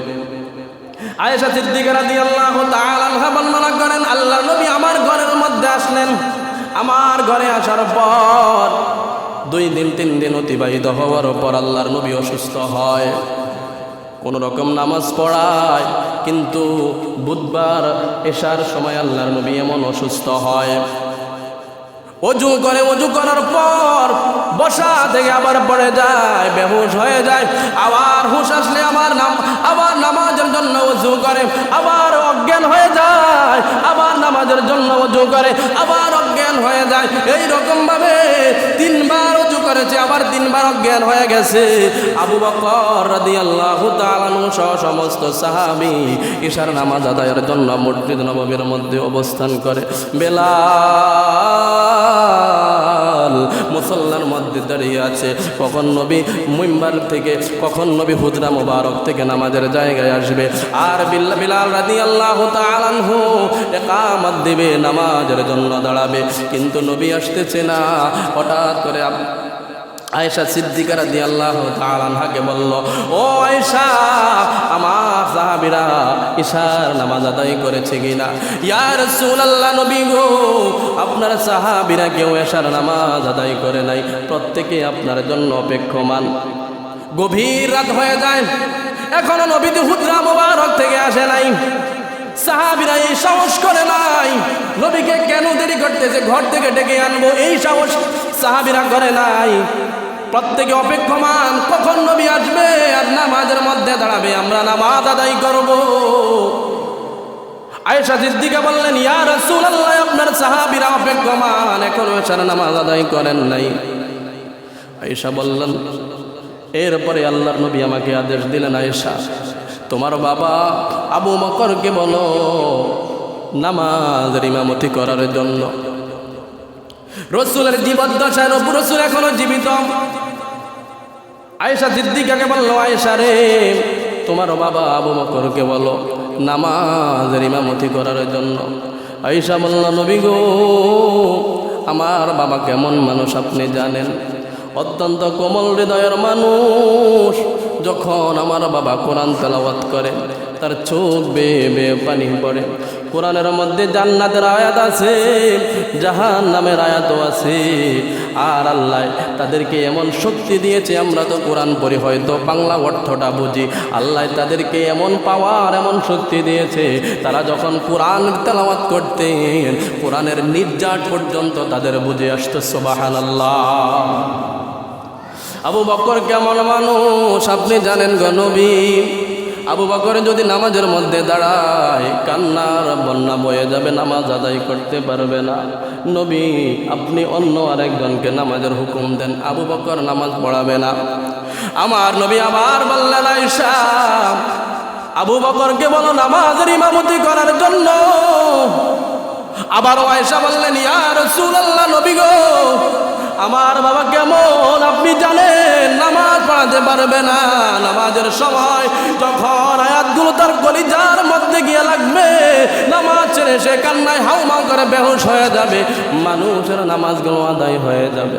আয়েশা সিদ্দিকা রাদিয়াল্লাহু তাআলা আনহা বর্ণনা করেন, আল্লাহর নবী আমার ঘরের মধ্যে আসলেন। আমার ঘরে আসার পর 2 দিন 3 দিন অতিবাহিত হওয়ার পর আল্লাহর নবী অসুস্থ হয়। কোনো রকম নামাজ পড়ায়, কিন্তু বুধবার এশার সময় আল্লাহর নবী এমন অসুস্থ হয়, অজু করে, অজু করার পর বসা থেকে আবার পড়ে যায়, বেহুশ হয়ে যায়। আবার হুঁশ আসলে আবার নামাজের জন্য অজু করে, আবার অজ্ঞান হয়ে যায়, আবার নামাজের জন্য অজু করে, আবার অজ্ঞান হয়ে যায়। এই রকম ভাবে 3 বার অজু করেছে, আবার 3 বার অজ্ঞান হয়ে গেছে। আবু বকর রাদিয়াল্লাহু তাআলা আনহু সহ সমস্ত সাহাবী ইশার নামাজ আদায়ের জন্য মসজিদ নববীর মধ্যে অবস্থান করে। বেলাল মুসল্লার মধ্যে দাঁড়িয়ে আছে। কখন নবী মিম্বার থেকে, কখন নবী হুজরা মুবারক থেকে নামাজের জায়গায় আসবে, আর বিলাল রাদিয়াল্লাহু তাআলা আনহু ইকামত দিবে, নামাজের জন্য দাঁড়াবে, কিন্তু নবী আসতেছে না। হঠাৎ করে আয়েশা সিদ্দিকা রাদিয়াল্লাহু তাআলা আনহাকে বলল, ও আয়েশা, আমার সাহাবীরা ইশার নামাজ আদায় করেছে কিনা? ইয়া রাসূলুল্লাহ, নবী গো, আপনার সাহাবীরা কেউ ইশার নামাজ আদায় করে নাই, প্রত্যেকে আপনার জন্য অপেক্ষমান। গভীর রাত হয়ে যায়, এখনো নবী হুজরা মুবারক থেকে আসে নাই। সাহাবীরা এই সাহস করে নাই, নবীকে কেন দেরি করতেছে, ঘর থেকে ডেকে আনবো, এই সাহস সাহাবীরা করে নাই। প্রত্যেকে অপেক্ষমান, কখন নবী আসবে আর নামাজের মধ্যে দাঁড়াবে, আমরা নামাজ আদায় করব। আয়েশা সিদ্দিকা বললেন, ইয়া রাসূলুল্লাহ, আপনার সাহাবীরা অপেক্ষমান, এখনো এশার নামাজ আদায় করেন নাই। আয়েশা বললেন, এরপরে আল্লাহর নবী আমাকে আদেশ দিলেন, আয়েশা, তোমার বাবা আবু বকরকে বলো নামাজের ইমামতি করার জন্য। রাসূলের জীবদ্দশায় রাসূল এখনো জীবিত। আয়েশা সিদ্দিকাকে বলল, আয়েশা রে, তোমার বাবা আবু বকরকে বলো নামাজের ইমামতি করার জন্য। আয়েশা বলল, নবী গো, আমার বাবা কেমন মানুষ আপনি জানেন, অত্যন্ত কোমল হৃদয়ের মানুষ। যখন আমার বাবা কোরআন তেলাওয়াত করে তার চোখ বেয়ে বেয়ে পানি পড়ে। কোরআনের মধ্যে জান্নাতের আয়াত আছে, জাহান্নামের আয়াতও আছে, আর আল্লাহ তাদেরকে এমন শক্তি দিয়েছে, আমরা তো কোরআন পড়ি হয়তো বাংলা অর্থটা বুঝি, আল্লাহ তাদেরকে এমন পাওয়ার, এমন শক্তি দিয়েছে, তারা যখন কোরআন তেলাওয়াত করতেন কোরআনের নির্যাত পর্যন্ত তাদের বুঝে আসতো। সুবহানাল্লাহ। আবু বকর কেমন মানুষ আপনি জানেন গো নবী? আবু বকর যদি নামাজের মধ্যে দাঁড়ায় কান্নার বন্যা বয়ে যাবে, নামাজ আদায় করতে পারবে না। নবী আপনি অন্য আরেকজনকে নামাজের হুকুম দেন, আবু বকর নামাজ পড়াবে না। আমার নবী আবার বললেন, আয়েশা আবু বকরকে বলো নামাজের ইমামতি করার জন্য। আবার আয়েশা বললেন, ইয়া রাসূলুল্লাহ, নবী গো আমার বাবা কেমন আপনি জানেন, নামাজ পড়াতে পারবে না। নামাজের সময় যখন আয়াতগুলো তার কলিজার মধ্যে গিয়ে লাগবে, নামাজ ছেড়ে সে কান্নায় হাউমাউ করে বেহুশ হয়ে যাবে, মানুষের নামাজগুলো আদায় হয়ে যাবে,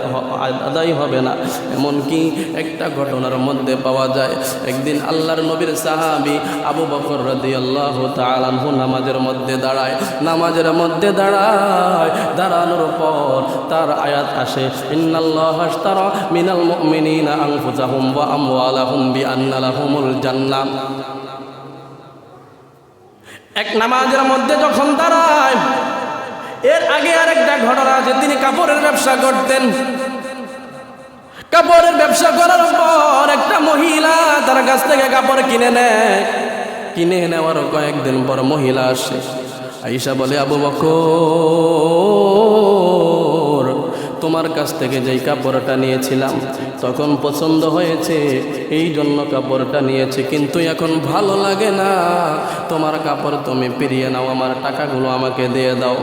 আদায় হবে না। এমনকি একটা ঘটনার মধ্যে পাওয়া যায়, একদিন আল্লাহর নবীর সাহাবী আবু বকর রাদিয়াল্লাহু তাআলা আনহু নামাজের মধ্যে দাঁড়ায়, নামাজের মধ্যে দাঁড়ানোর পর তার আয়াত আসে, ইন্নাল্লাহা আশতারা মিনাল মুমিনিনা আনফুসাহুম ওয়া আমওয়ালাহুম বিআন্না লাহুমুল জান্নাহ। এক নামাজের মধ্যে যখন দাঁড়ায়, এর আগে আরেকটা ঘটনা আছে, তিনি কাপড়ের ব্যবসা করতেন। কাপড়ের ব্যবসা করার পর একটা মহিলা তার কাছ থেকে কাপড় কিনে নেয়। কিনে নেওয়ার কয়েকদিন পর মহিলা আসে, আয়েশা বলে, আবু বকর তোমার কাছ থেকে যেই কাপড়টা নিয়েছিলাম তখন পছন্দ হয়েছে, এই জন্য কাপড়টা নিয়েছি, কিন্তু এখন ভালো লাগে না। তোমার কাপড় তুমি ফিরিয়ে নাও, আমার টাকাগুলো আমাকে দিয়ে দাও।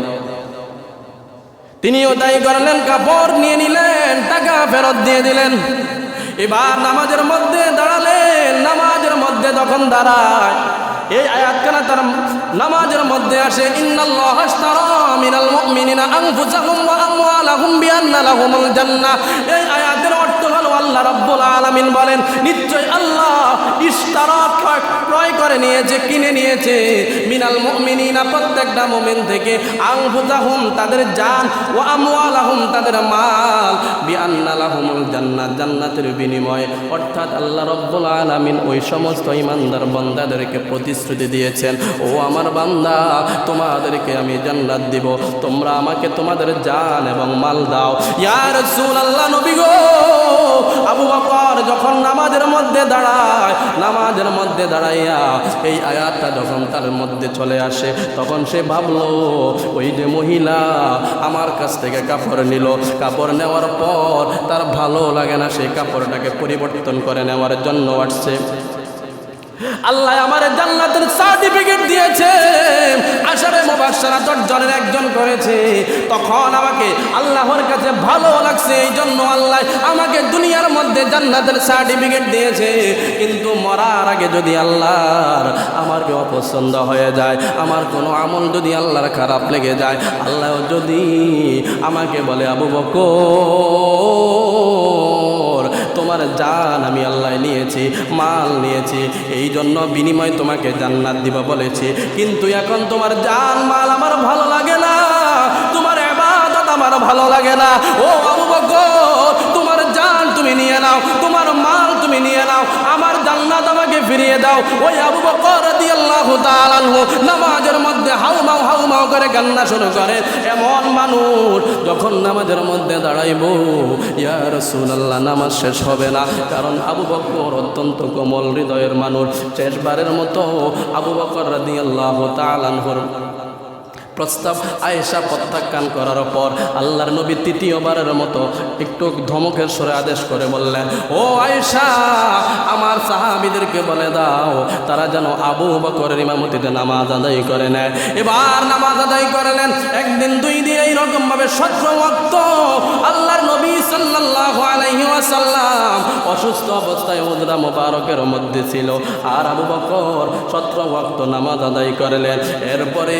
তিনিও তাই করলেন, কাপড় নিয়ে নিলেন, টাকা ফেরত দিয়ে দিলেন। এবার নামাজের মধ্যে দাঁড়ালেন। নামাজের মধ্যে যখন দাঁড়ায়, এই আয়াতখানা তার নামাজের মধ্যে আসে, ইন্নাল্লাহা আশতারা মিনাল মুমিনিনা আনফুসাহুম ওয়া আমওয়ালাহুম বিআন্না লাহুমুল জান্নাহ। এই আয়াতের অর্থ হলো আল্লাহ রাব্বুল আলামিন বলেন, নিশ্চয় আল্লাহ ইশতারা ক্রয় করে নিয়েছে, কিনে নিয়েছে, মিনাল মুমিনিনা প্রত্যেকটা মুমিন থেকে, আনফুসাহুম তাদের জান, ওয়া আমওয়ালাহুম তাদের মাল, বিআন্না লাহুমুল জান্নাহ জান্নাতের বিনিময়ে। অর্থাৎ আল্লাহ রাব্বুল আলামিন ওই সমস্ত ঈমানদার বান্দাদেরকে প্রতিশ্রুতি দিয়েছেন, ও আমার বান্দা তোমাদেরকে আমি জান্নাত দিব, তোমরা আমাকে তোমাদের জান এবং মাল দাও। ইয়া রাসূলুল্লাহ, নবী গো আবু বকর যখন নামাজের মধ্যে দাঁড়ায়, নামাজের মধ্যে দাঁড়াইয়া এই আয়াতটা যখন তার মধ্যে চলে আসে, তখন সে ভাবলো, ওই যে মহিলা আমার কাছ থেকে কাপড় নিল, কাপড় নেওয়ার পর তার ভালো লাগে না, সেই কাপড়টাকে পরিবর্তন করে নেওয়ার জন্য আসছে। আল্লাহ আমার জান্নাতের সার্টিফিকেট দিয়েছে, আশারে মুবাশশারা 10 জনের একজন করেছে। তখন আমাকে আল্লাহর কাছে ভালো লাগছে, এই জন্য আল্লাহ আমাকে দুনিয়ার মধ্যে জান্নাতের সার্টিফিকেট দিয়েছে। কিন্তু মরার আগে যদি আল্লাহর আমাকে অপছন্দ হয়ে যায়, আমার কোনো আমল যদি আল্লাহর খারাপ লেগে যায়, আল্লাহ যদি আমাকে বলে, আবু বকর তোমার জান আমি আল্লাহ নিয়েছি, মাল নিয়েছি, এই জন্য বিনিময় তোমাকে জান্নাত দিব বলেছি, কিন্তু এখন তোমার জান মাল আমার ভালো লাগে না, তোমার ইবাদত আমার ভালো লাগে না। ও আবু বকর তোমার জান তুমি নিয়ে নাও, তোমার মাল তুমি নিয়ে নাও, আমার জান্নাত আমাকে ফিরিয়ে দাও। ওই আবু বকর রাদিয়াল্লাহু তাআলা আনহু নামাজের মধ্যে হাউমাউ করে কান্না শুরু করে। এমন মানুষ যখন নামাজের মধ্যে দাঁড়াইব, ইয়া রাসূলুল্লাহ নামাজ শেষ হবে না, কারণ আবু বকর অত্যন্ত কোমল হৃদয়ের মানুষ। শেষবারের মতো আবু বকর রাদিয়াল্লাহু তাআলা আনহুর প্রস্তাব আয়েশা প্রত্যাখ্যান করার পর আল্লাহর নবী তৃতীয়বারের মতো একটু ধমকের স্বরে আদেশ করে বললেন, ও আয়েশা আমার সাহাবীদেরকে বলে দাও তারা যেন আবু বকরের ইমামতিতে নামাজ আদায় করে নেয়। এবার নামাজ আদায় করলেন। একদিন 2 দিন এইরকম ভাবে 17 ওয়াক্ত আল্লাহর নবী সাল্লাল্লাহু আলাইহি ওয়াসাল্লাম অসুস্থ অবস্থায় উজরা মোবারকের মধ্যে ছিল, আর আবু বকর 17 ওয়াক্ত নামাজ আদায় করলেন। এরপরে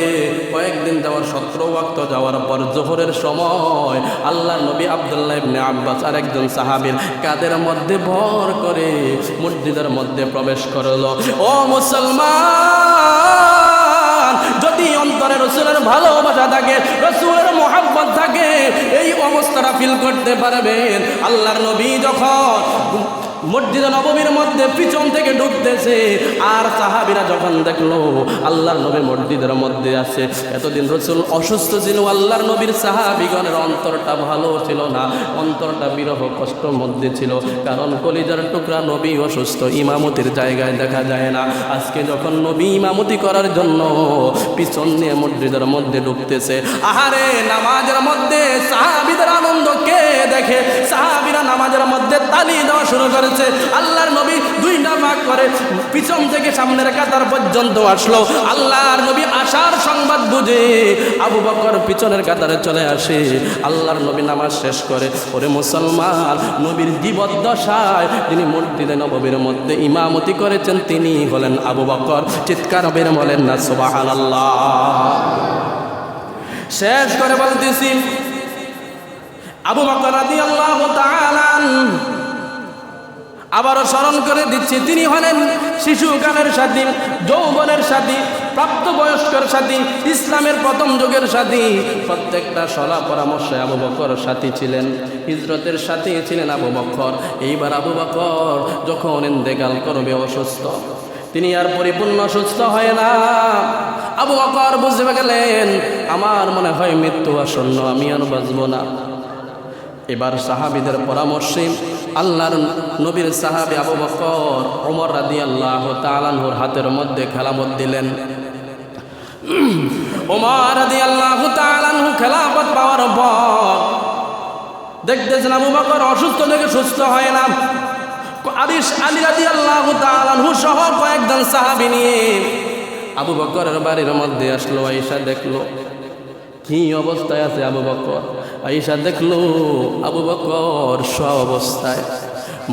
কয়েকদিন যাওয়ার 17 ওয়াক্ত যাওয়ার পর জোহরের সময় আল্লাহর নবী আব্দুল্লাহ ইবনে আব্বাস আর একজন সাহাবীর কাঁধের মধ্যে ভর করে মসজিদের মধ্যে প্রবেশ করলো। ও মুসলমান, যদি অন্তরে রাসূলের ভালোবাসা থাকে, রাসূলের মুহাব্বত থাকে, এই অবস্থাটা ফিল করতে পারবেন। আল্লাহর নবী যখন মসজিদে নববীর মধ্যে পিছন থেকে ঢুকতেছে। আর সাহাবীরা যখন দেখলো আল্লাহর নবী মসজিদের মধ্যে আছে, এতদিন রাসূল অসুস্থ ছিল, আল্লাহর নবীর সাহাবীগণের অন্তরটা ভালো ছিল না, অন্তরটা বিরহ কষ্টের মধ্যে ছিল, কারণ কলিজার টুকরা নবী অসুস্থ, ইমামতির জায়গায় দেখা যায় না। আজকে যখন নবী ইমামতি করার জন্য পিছন নিয়ে মসজিদের মধ্যে ঢুকতেছে, আহারে নামাজের মধ্যে সাহাবীদের আনন্দ কে দেখে? সাহাবীরা নামাজের মধ্যে তালি দেওয়া শুরু করেছে। আল্লাহর নবী দুইটা ভাগ করে পিছন থেকে সামনের কাতার পর্যন্ত আসলো। আল্লাহর নবী আসার সংবাদ বুঝে আবু বকর পিছনের কাতারে চলে আসে। আল্লাহর নবী নামাজ শেষ করে, ওরে মুসলমান, নবীর জীবদ্দশায় যিনি মসজিদে নববীর মধ্যে ইমামতি করেছেন তিনি হলেন আবু বকর। চিৎকার বের বলেন না সুবহানাল্লাহ। শেষ করে বলতেছি, আবু বকর রাদিয়াল্লাহু তাআলা আবারও স্মরণ করে দিচ্ছি, তিনি হলেন শিশুকালের সাথী, যৌবনের সাথী, প্রাপ্তবয়স্কের সাথী, ইসলামের প্রথম যুগের সাথী। প্রত্যেকটা সলা পরামর্শে আবু বকর সাথী ছিলেন, হিজরতের সাথী ছিলেন আবু বকর। এইবার আবু বকর যখন ইন্তেকাল করবে অসুস্থ, তিনি আর পরিপূর্ণ সুস্থ হয় না। আবু বকর বুঝতে গেলেন আমার মনে হয় মৃত্যু আসন্ন, আমি আর বাঁচব না। এবার সাহাবীদের পরামর্শে আল্লাহর নবীর সাহাবী আবু বকর ওমর রাদিয়াল্লাহু তাআলা আনহুর হাতের মধ্যে খেলাফত দিলেন। ওমর রাদিয়াল্লাহু তাআলা আনহু খেলাফত পাওয়ার পর দেখতেছেন আবু বকর অসুস্থ থেকে সুস্থ হয় না। আলী রাদিয়াল্লাহু তাআলা আনহু সহ কয়েকজন সাহাবী নিয়ে আবু বকরের বাড়ির মধ্যে আসলো। আয়েশা দেখলো কি অবস্থায় আছে আবু বকর। আয়েশা দেখলো আবু বকর শোয়া অবস্থায়,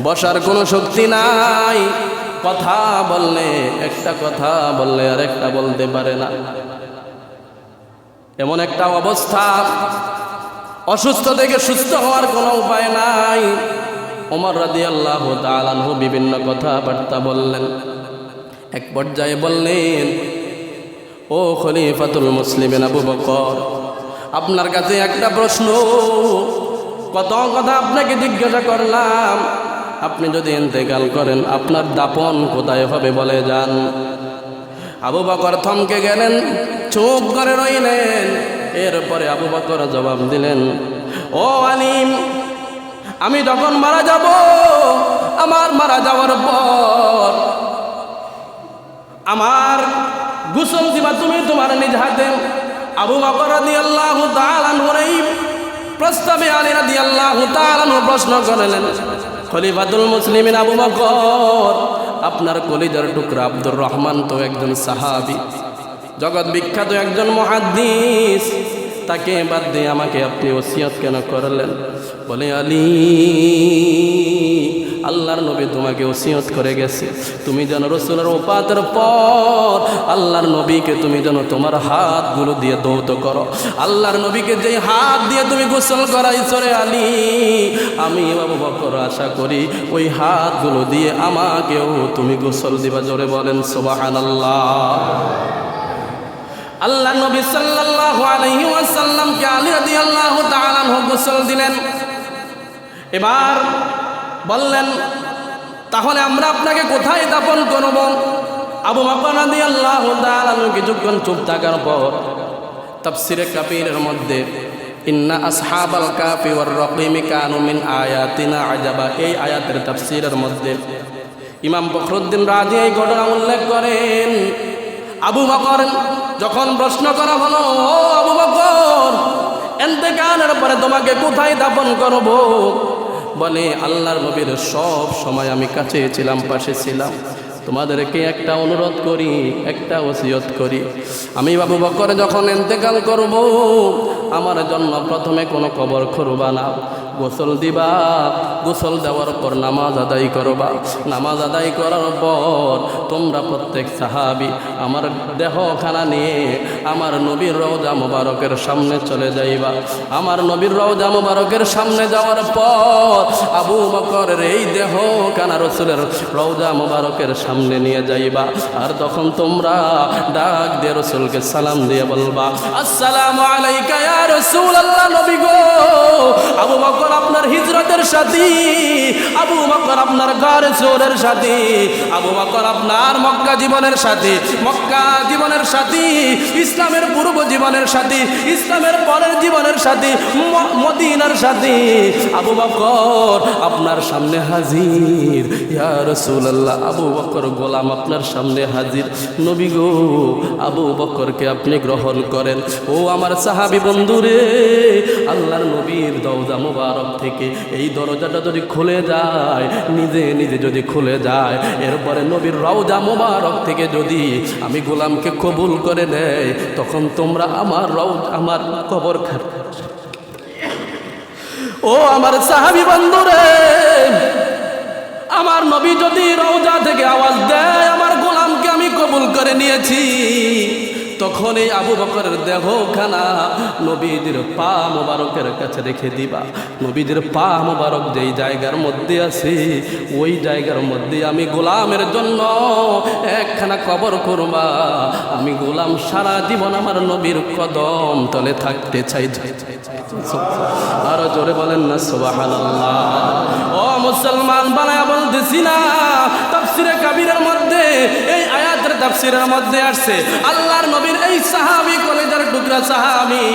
বসার কোনো শক্তি নাই, কথা বললে একটা কথা বললে আর একটা বলতে পারে না, এমন একটা অবস্থা, অসুস্থ থেকে সুস্থ হওয়ার কোনো উপায় নাই। ওমর রাদিয়াল্লাহু তাআলা আনহু বিভিন্ন কথাবার্তা বললেন। এক পর্যায়ে বললেন, ও খলিফাতুল মুসলিমিন আবু বকর, আপনার কাছে একটা প্রশ্ন, কত কথা আপনাকে জিজ্ঞাসা করলাম, আপনি যদি ইন্তেকাল করেন আপনার দাপন কোথায় হবে বলে যান। আবু বকর থমকে গেলেন, চুপ করে রইলেন। এরপরে আবু বকর জবাব দিলেন, ও আলিম, আমি যখন মারা যাব, আমার মারা যাওয়ার পর আমার গোসল দিবা তুমি তোমার নিজ হাতে। আবু বকর রাদিয়াল্লাহু তাআলা আনহুর এই প্রস্তাবে আলী রাদিয়াল্লাহু তাআলা আনহু প্রশ্ন করলেন, খলিফাতুল মুসলিমিন আবু বকর, আপনার কলিজার টুকরা আব্দুর রহমান তো একজন সাহাবী, জগৎ বিখ্যাত একজন মুহাদ্দিস, তাকে বাদ দিয়ে আমাকে আপনি ওসিয়ত কেন করলেন? বলে, আলী, আল্লাহর নবী তোমাকে ওসিয়ত করে গেছে তুমি যেন রাসূলের ওফাতের পর আল্লাহর নবীকে তুমি যেন তোমার হাতগুলো দিয়ে দৌত করো। আল্লাহর নবীকে যেই হাত দিয়ে তুমি গোসল করাইছো রে আলী, আমি আবু বকর আশা করি ওই হাতগুলো দিয়ে আমাকেও তুমি গোসল দিবা। জোরে বলেন সুবহানাল্লাহ। আল্লাহ নবী সাল্লাল্লাহু আলাইহি ওয়াসাল্লামকে আলী রাদিয়াল্লাহু তাআলা আনহু গোসল দিলেন। এবার বললেন, তাহলে আমরা আপনাকে কোথায় দাফন করব? আবু বকর রাদিয়াল্লাহু তাআলা আনহু কিছুক্ষণ চুপ থাকার পর তাফসীরে কাবীরের মধ্যে ইন্না আসহাবাল কাফি ওয়ার রাকিমি কানু মিন আয়াতিনা আজাবা, এই আয়াতের তাফসীরের মধ্যে ইমাম ফখরুদ্দিন রাজি এই ঘটনা উল্লেখ করেন। আবু বকর যখন প্রশ্ন করা হলো, ও আবু বকর, ইন্তেকালের পরে তোমাকে কোথায় দাফন করব? বলে, আল্লাহর নবীর সব সময় আমি কাছে ছিলাম, পাশে ছিলাম। তোমাদেরকে একটা অনুরোধ করি, একটা ওসিয়ত করি, আমি আবু বকর যখন ইন্তেকাল করব, আমার জন্য প্রথমে কোনো কবর খুঁড়বা না, গোসল দিবা, গোসল দেওয়ার পর নামাজ আদায় করবা, নামাজ আদায় করার পর তোমরা প্রত্যেক সাহাবী আমার দেহখানা নিয়ে আমার নবীর রওজা মুবারকের সামনে চলে যাইবা। আমার নবীর রওজা মুবারকের সামনে যাওয়ার পর আবু বকরের এই দেহখানা রাসূলের রওজা মুবারকের সামনে নিয়ে যাইবা। আর তখন তোমরা ডাক দিয়ে রাসূলকে সালাম দিয়ে বলবা, আসসালামু আলাইকা ইয়া রাসূলুল্লাহ। নবী গো, আবু বকর আপনার হিজরতের সাথী, আবু বকর আপনার গারে সওরের সাথী, আবু বকর আপনার মক্কা জীবনের সাথী, মক্কা জীবনের সাথী, ইসলামের পূর্ব জীবনের সাথী, ইসলামের পরের জীবনের সাথী, মদিনার সাথী। আবু বকর আপনার সামনে হাজির, ইয়া রাসূলুল্লাহ। আবু বকর গোলাম আপনার সামনে হাজির। নবী গো, আবু বকরকে আপনি গ্রহণ করেন। ও আমার সাহাবী বন্ধুরে, আল্লাহর নবীর দরজা মুবারক থেকে এই দরজাটা যদি খুলে যায়, নিজে নিজে যদি খুলে যায়, এরপরে নবীর রওজা মুবারক থেকে যদি আমি গোলামকে কবুল করে নেই, তখন তোমরা আমার আমার কবর খাট। ও আমার সাহাবী বন্ধুরে, আমার নবী যদি রওজা থেকে আওয়াজ দেয় আমার গোলামকে আমি কবুল করে নিয়েছি, তখন এই আবু বকরের দেহখানা নবীদের পা মোবারকের কাছে রেখে দিবা। নবীদের পা মোবারক যেই জায়গার মধ্যে আছে, ওই জায়গার মধ্যে আমি গোলামের জন্য একখানা কবর করবা। আমি গোলাম সারা জীবন আমার নবীর কদম তলে থাকতে চাই। আরো জোরে বলেন না সুবহানাল্লাহ। ও মুসলমান, বানায়া বলতেছি না, তাফসীরে কাবীরের মধ্যে এই আয়াতের তাফসীরের মধ্যে আসছে আল্লাহর নবীর এই সাহাবী, কলেজার টুকরা সাহাবী,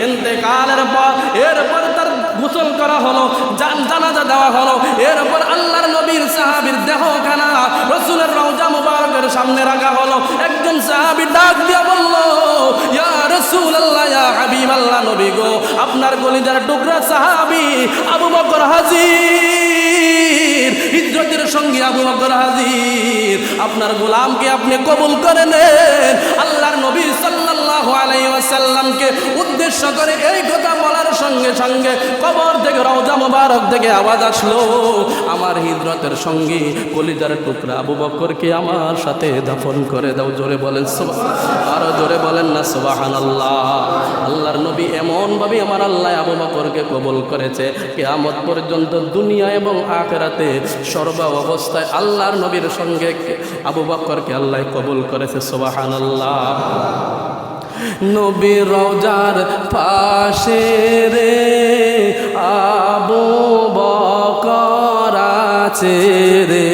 ইন্তেকালের পর এরপর তার গোসল করা হলো, জানাজা দেওয়া হলো, এরপর আল্লাহর নবীর সাহাবীর দেহখানা রাসূলের রওজা মুবারকের সামনে রাখা হলো। একজন সাহাবী ডাক দিয়া বলল, ইয়া রাসূলুল্লাহ, ইয়া হাবিবাল্লাহ, নবী গো, আপনার কলেজার টুকরা সাহাবী আবু বকর হাজির, হিজরতের সঙ্গী আবু বকর হাজির, আপনার গোলামকে আপনি কবুল করে নেন। আল্লাহর নবী সাল্লাল্লাহু আলাইহি ওয়াসাল্লামকে উদ্দেশ্য করে এই কথা বলার সঙ্গে সঙ্গে কবর থেকে রওজা মুবারক থেকে আওয়াজ আসলো, আমার হিজরতের সঙ্গী কলিজার টুকরা আবু বকরকে আমার সাথে দাফন করে দাও। জোরে বলেন সুবহানাল্লাহ। আরো জোরে বলেন না সুবহানাল্লাহ। আল্লাহর নবী এমন ভাবে আমার আল্লাহ আবু বকরকে কবুল করেছে, কিয়ামত পর্যন্ত দুনিয়া এবং আখিরাতে সর্ব অবস্থায় আল্লাহর নবীর সঙ্গে আবু বকরকে আল্লাহ কবুল করেছে। সুবহানাল্লাহ। নবীর রওজার পাশে রে আবু বকর আছে রে,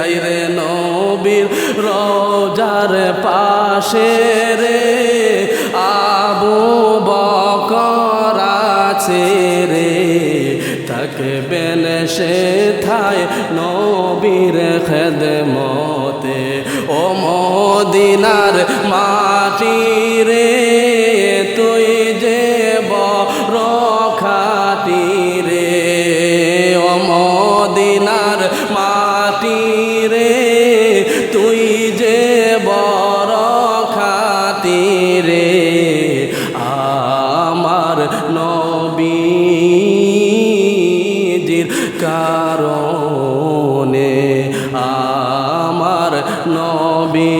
আই রে নবীর রওজার পাশে রে আবু বকর আছে রে, থাকবেন সে থায় নবীর খেদমতে। ও মদিনার মাটি রে, তুই যে বড় খাঁটি রে, ও মদিনার মাটি রে, তুই যে বড় খাঁটি রে, আমার নবীজির কারণে, আমার নবী